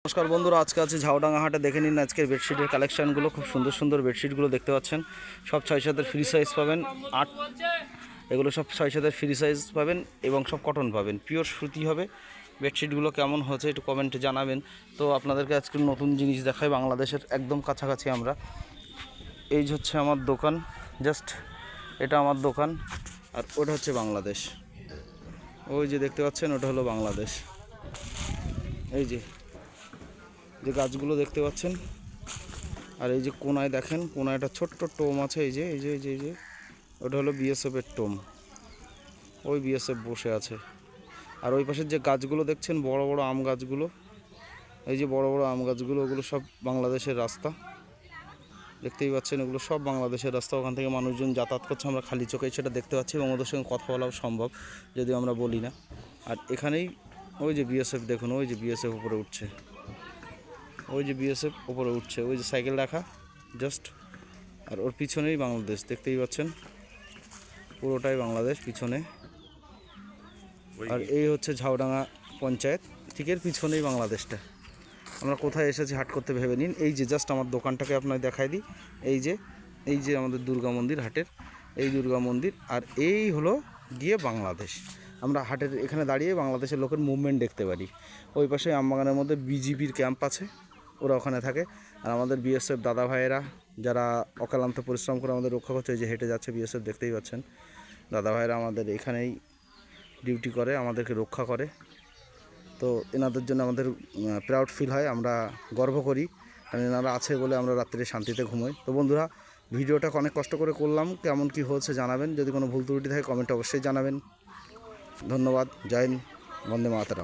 নমস্কার বন্ধুরা, আজকে আছে ঝাউডাঙ্গা হাটে। দেখে নিন আজকের বেডশিটের কালেকশানগুলো। খুব সুন্দর সুন্দর বেডশিটগুলো দেখতে পাচ্ছেন। সব 6-7 ফ্রি সাইজ পাবেন। এগুলো সব 6-7 ফ্রি সাইজ পাবেন এবং সব কটন পাবেন, পিওর সুতি হবে। বেডশিটগুলো কেমন হচ্ছে একটু কমেন্টে জানাবেন। তো আপনাদেরকে আজকে নতুন জিনিস দেখাই, বাংলাদেশের একদম কাছাকাছি আমরা। এই হচ্ছে আমার দোকান, জাস্ট এটা আমার দোকান, আর ওটা হচ্ছে বাংলাদেশ। ওই যে দেখতে পাচ্ছেন ওটা হলো বাংলাদেশ। এই যে যে গাছগুলো দেখতে পাচ্ছেন, আর এই যে কোনায় দেখেন, কোনায় একটা ছোট্ট টোম আছে। এই যে এই যে এই যে এই যে ওটা হলো বিএসএফের টোম। ওই বিএসএফ বসে আছে। আর ওই পাশের যে গাছগুলো দেখছেন, বড় বড় আম গাছগুলো, এই যে বড় বড় আম গাছগুলো, ওগুলো সব বাংলাদেশের রাস্তা। দেখতেই পাচ্ছেন এগুলো সব বাংলাদেশের রাস্তা। ওখান থেকে মানুষজন যাতায়াত করছে, আমরা খালি চোখেই সেটা দেখতে পাচ্ছি এবং ওদের সঙ্গে কথা বলাও সম্ভব, যদিও আমরা বলি না। আর এখানেই ওই যে বিএসএফ দেখুন, ওই যে বিএসএফ উপরে উঠছে, ওই যে বিএসএফ উপরে উঠছে, ওই যে সাইকেল রাখা জাস্ট। আর ওর পিছনেই বাংলাদেশ, দেখতেই পাচ্ছেন পুরোটাই বাংলাদেশ পিছনে। আর এই হচ্ছে ঝাউডাঙ্গা পঞ্চায়েত, ঠিকের পিছনেই বাংলাদেশটা। আমরা কোথায় এসেছি হাট করতে ভেবে নিন। এই যে জাস্ট আমার দোকানটাকে আপনাকে দেখাই দিই। এই যে আমাদের দুর্গা মন্দির, হাটের এই দুর্গা মন্দির, আর এই হলো গিয়ে বাংলাদেশ। আমরা হাটের এখানে দাঁড়িয়ে বাংলাদেশের লোকের মুভমেন্ট দেখতে পারি। ওই পাশে আমবাগানের মধ্যে বিজিবির ক্যাম্প আছে, ওরা ওখানে থাকে। আর আমাদের বিএসএফ দাদা ভাইয়েরা যারা অক্লান্ত পরিশ্রম করে আমাদের রক্ষা করছে, এই যে হেঁটে যাচ্ছে বিএসএফ, দেখতেই পাচ্ছেন দাদা ভাইয়েরা আমাদের এখানেই ডিউটি করে, আমাদেরকে রক্ষা করে। তো এনাদের জন্য আমাদের প্রাউড ফিল হয়, আমরা গর্ব করি, কারণ এনারা আছে বলে আমরা রাত্রে শান্তিতে ঘুমোই। তো বন্ধুরা, ভিডিওটা অনেক কষ্ট করে করলাম, কেমন কি হচ্ছে জানাবেন। যদি কোনো ভুল ত্রুটি থাকে কমেন্টে অবশ্যই জানাবেন। ধন্যবাদ। জয় হিন্দ, বন্দে মাতরম।